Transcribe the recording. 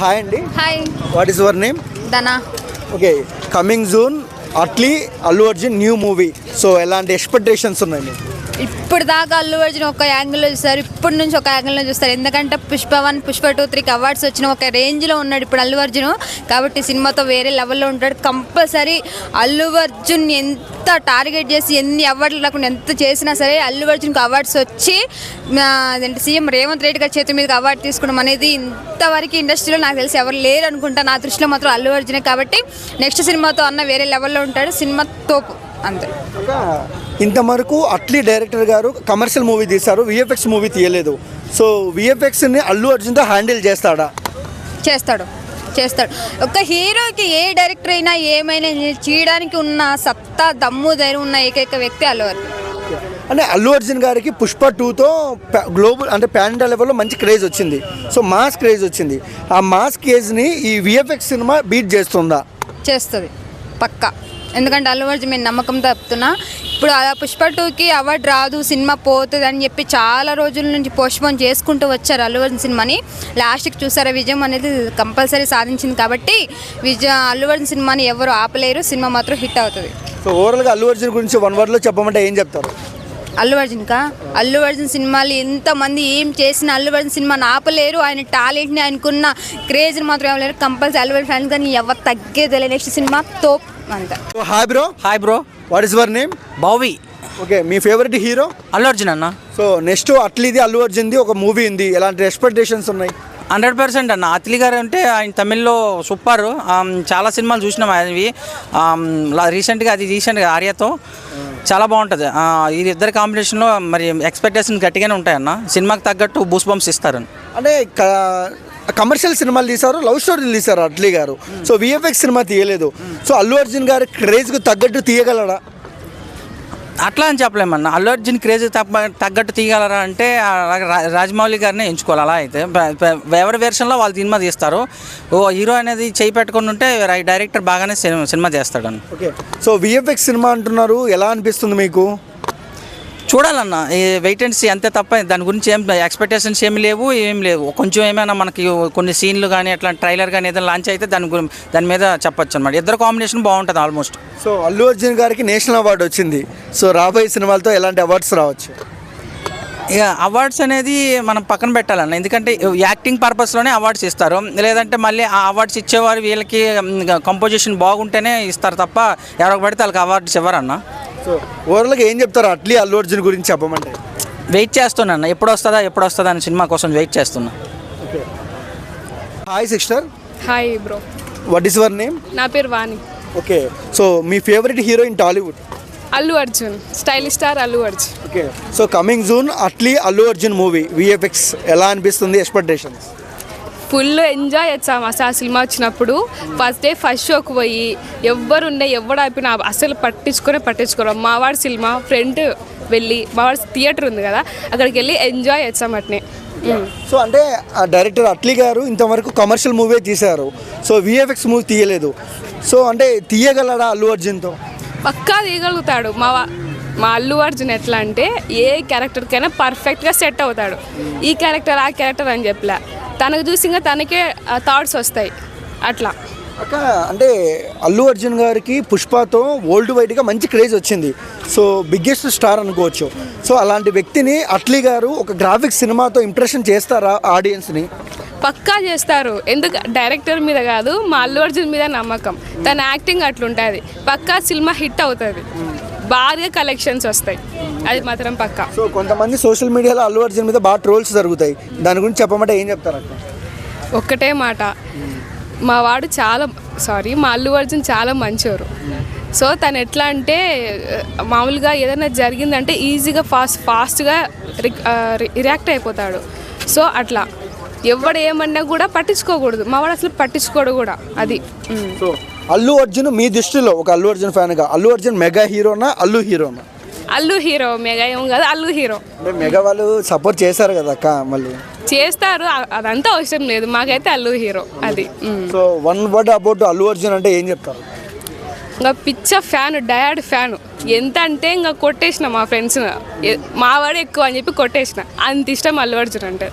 Hi అండి. Hi, what is your name? Dhana. Okay, coming June Atlee Allu Arjun new movie. So ఎలాంటి expectations ఉన్నాయి మీకు? ఇప్పుడు దాకా అల్లు అర్జున్ ఒక యాంగిల్లో చూస్తారు, ఇప్పటి నుంచి ఒక యాంగిల్లో చూస్తారు. ఎందుకంటే పుష్ప 1, పుష్ప 2, 3కి అవార్డ్స్ వచ్చిన ఒక రేంజ్లో ఉన్నాడు ఇప్పుడు అల్లు అర్జున్. కాబట్టి సినిమాతో వేరే లెవెల్లో ఉంటాడు. కంపల్సరీ అల్లు అర్జున్ ఎంత టార్గెట్ చేసి ఎన్ని అవార్డులు రాకుండా ఎంత చేసినా సరే అల్లు అర్జున్కి అవార్డ్స్ వచ్చి అదేంటి సీఎం రేవంత్ రెడ్డి గారి చేతి మీదకి అవార్డు తీసుకోవడం అనేది ఇంతవరకు ఇండస్ట్రీలో నాకు తెలిసి ఎవరు లేరు అనుకుంటా. నా దృష్టిలో మాత్రం అల్లు అర్జునే. కాబట్టి నెక్స్ట్ సినిమాతో అన్న వేరే లెవెల్లో ఉంటాడు. సినిమా తోపు అంతే. ఇంతవరకు అట్లీ డైరెక్టర్ గారు కమర్షియల్ మూవీ తీశారు, విఎఫ్ఎక్స్ మూవీ తీయలేదు. సో విఎఫ్ఎక్స్ని అల్లు అర్జున్తో హ్యాండిల్ చేస్తాడా? చేస్తాడు. ఒక హీరోకి ఏ డైరెక్టర్ అయినా ఏమైనా చేయడానికి ఉన్న సత్తా, దమ్ము, ధైర్యం ఉన్న ఏకైక వ్యక్తి అల్లు అర్జున్. అంటే అల్లు అర్జున్ గారికి పుష్ప 2తో గ్లోబల్ అంటే పాన్ ఇండియా లెవెల్లో మంచి క్రేజ్ వచ్చింది. సో మాస్ క్రేజ్ వచ్చింది. ఆ మాస్ క్రేజ్ని ఈ విఎఫ్ఎక్స్ సినిమా బీట్ చేస్తుందా? చేస్తుంది పక్కా. ఎందుకంటే అల్లు అర్జున్ మేము నమ్మకంతో చెప్తున్నా. ఇప్పుడు పుష్ప 2కి అవార్డు రాదు, సినిమా పోతుంది అని చెప్పి చాలా రోజుల నుంచి పోస్ట్పోన్ చేసుకుంటూ వచ్చారు అల్లు అర్జున్ సినిమాని. లాస్ట్కి చూసారా, విజయం అనేది కంపల్సరీ సాధించింది. కాబట్టి అల్లు అర్జున్ సినిమాని ఎవరు ఆపలేరు. సినిమా మాత్రం హిట్ అవుతుంది. సో ఓవరాల్గా అల్లు అర్జున్ గురించి 1 wordలో చెప్పమంటే ఏం చెప్తారు? అల్లు అర్జున్ సినిమాలు ఎంతమంది ఏం చేసినా అల్లు అర్జున్ సినిమాని ఆపలేరు. ఆయన టాలెంట్ని, ఆయనకున్న క్రేజ్ని మాత్రం ఇవ్వలేరు. కంపల్సరీ అల్లు అర్జున్ ఫ్యాన్స్ కానీ ఎవరు తగ్గేది. నెక్స్ట్ సినిమా తోప్ అంతే. Hi bro, what is your name? బావి. ఓకే, మీ ఫేవరెట్ హీరో? అల్లు అర్జున్ అన్న. సో నెక్స్ట్ అట్లీది అల్లు అర్జున్ది ఒక మూవీ ఉంది, ఎలాంటి ఎక్స్పెక్టేషన్స్ ఉన్నాయి? 100% అన్న. అత్లీ గారు అంటే ఆయన తమిళ్లో సూపర్. చాలా సినిమాలు చూసినాం ఆయనవి. రీసెంట్గా ఆర్యతో చాలా బాగుంటుంది. ఇది ఇద్దరు కాంబినేషన్లో మరి ఎక్స్పెక్టేషన్ గట్టిగానే ఉంటాయన్న. సినిమాకి తగ్గట్టు బూస్ బంప్స్ ఇస్తారని. అంటే కమర్షియల్ సినిమాలు తీశారు, లవ్ స్టోరీలు తీశారు అట్లీ గారు. సో విఎఫ్ఎక్స్ సినిమా తీయలేదు. సో అల్లు అర్జున్ గారి క్రేజ్కి తగ్గట్టు తీయగలడా? అట్లా అని చెప్పలేమన్నా. అల్లు అర్జున్ క్రేజ్ తగ్గట్టు తీయగలరా అంటే రాజమౌళి గారినే ఎంచుకోవాలి. అలా అయితే ఎవరి వెర్షన్లో వాళ్ళు సినిమా తీస్తారు. ఓ హీరో అనేది చేయి పెట్టుకుని ఉంటే డైరెక్టర్ బాగానే సినిమా చేస్తాడని. ఓకే, సో విఎఫ్ఎక్స్ సినిమా అంటున్నారు, ఎలా అనిపిస్తుంది మీకు? చూడాలన్న, ఈ వెయిట్ అండ్ సీ అంతే తప్ప దాని గురించి ఏం ఎక్స్పెక్టేషన్స్ ఏమి లేవు. కొంచెం ఏమైనా మనకి కొన్ని సీన్లు కానీ అట్లా ట్రైలర్ కానీ ఏదైనా లాంచ్ అయితే దాని మీద చెప్పొచ్చు అనమాట. ఇద్దరు కాంబినేషన్ బాగుంటుంది ఆల్మోస్ట్. సో అల్లు అర్జున్ గారికి నేషనల్ అవార్డు వచ్చింది. సో రాబోయే సినిమాలతో ఎలాంటి అవార్డ్స్ రావచ్చు? ఇక అవార్డ్స్ అనేది మనం పక్కన పెట్టాలన్న. ఎందుకంటే యాక్టింగ్ పర్పస్లోనే అవార్డ్స్ ఇస్తారు. లేదంటే మళ్ళీ ఆ అవార్డ్స్ ఇచ్చేవారు వీళ్ళకి కంపోజిషన్ బాగుంటేనే ఇస్తారు తప్ప ఎవరికి పడితే వాళ్ళకి అవార్డ్స్ ఇవ్వరన్న. సో ఓవరాల్గా ఏం చెప్తారు అట్లీ అల్లు అర్జున్ గురించి చెప్పమంటే? వెయిట్ చేస్తున్నా ఎప్పుడు వస్తుందా అని సినిమా కోసం వెయిట్ చేస్తున్నా. Okay, hi sister. Hi bro. What is your name? నా పేరు వాణి. ఓకే, సో మీ favourite hero in Tollywood? Allu Arjun, stylish star Allu Arjun. Okay, so coming June Atlee Allu Arjun movie VFX ఎలా అనిపిస్తుంది? ఎక్స్పెక్టేషన్స్? ఫుల్ ఎంజాయ్ చేస్తాం అసలు. ఆ సినిమా వచ్చినప్పుడు ఫస్ట్ డే ఫస్ట్ షోకి పోయి ఎవడు ఆపినా అసలు పట్టించుకోరు. మావాడి సినిమా ఫ్రంట్ వెళ్ళి, మావాడి థియేటర్ ఉంది కదా, అక్కడికి వెళ్ళి ఎంజాయ్ చేస్తాం అట్నే. సో అంటే డైరెక్టర్ అట్లీ గారు ఇంతవరకు కమర్షియల్ మూవీ తీశారు. సో విఎఫ్ఎక్స్ మూవీ తీయలేదు. సో అంటే తీయగలడా అల్లు అర్జున్తో? పక్కా తీయగలుగుతాడు. మా అల్లు అర్జున్ ఎట్లా అంటే ఏ క్యారెక్టర్కైనా పర్ఫెక్ట్గా సెట్ అవుతాడు. ఈ క్యారెక్టర్ ఆ క్యారెక్టర్ అని చెప్పలే, తనకు చూసి ఇంకా తనకే థాట్స్ వస్తాయి అట్లా. అంటే అల్లు అర్జున్ గారికి పుష్పతో వరల్డ్ వైడ్గా మంచి క్రేజ్ వచ్చింది. సో బిగ్గెస్ట్ స్టార్ అనుకోవచ్చు. సో అలాంటి వ్యక్తిని అట్లీ గారు ఒక గ్రాఫిక్స్ సినిమాతో ఇంప్రెషన్ చేస్తారా ఆడియన్స్ని? పక్కా చేస్తారు. ఎందుకు డైరెక్టర్ మీద కాదు, మా అల్లు అర్జున్ మీద నమ్మకం. తన యాక్టింగ్ అట్లుంటుంది. పక్కా సినిమా హిట్ అవుతుంది, బాగా కలెక్షన్స్ వస్తాయి, అది మాత్రం పక్కా. సో కొంతమంది సోషల్ మీడియాలో అల్లు అర్జున్ మీద బాగా ట్రోల్స్ జరుగుతాయి, దాని గురించి చెప్పమంటే ఏం చెప్తారు? ఒక్కటే మాట, మా అల్లు అర్జున్ చాలా మంచివారు. సో తను ఎట్లా అంటే మామూలుగా ఏదైనా జరిగిందంటే ఈజీగా ఫాస్ట్గా రియాక్ట్ అయిపోతాడు. సో అట్లా ఎవడు ఏమన్నా కూడా పట్టించుకోకూడదు. మావాడు అసలు పట్టించుకోడు కూడా. అది. సో అల్లు అర్జున్ మీ దృష్టిలో ఒక అల్లు అర్జున్ ఫ్యాన్గా అల్లు అర్జున్ మెగా హీరోనా అల్లు హీరోనా? అల్లు హీరో, మెగా ఏం కాదు, అల్లు హీరో. మెగా వాళ్ళు సపోర్ట్ చేశారు కదా అక్క, మళ్ళీ చేస్తారు, అదంతా అవసరం లేదు. మాకైతే అల్లు హీరో అది. So 1 word about Allu Arjun అంటే ఏం చెప్తారు? ఇంకా పిచ్చ ఫ్యాన్, డయాడ్ ఫ్యాన్. ఎంత అంటే ఇంకా కొట్టేసిన మా ఫ్రెండ్స్, మావాడే ఎక్కువ అని చెప్పి కొట్టేసిన. అంత ఇష్టం అల్లు అర్జున్ అంటే.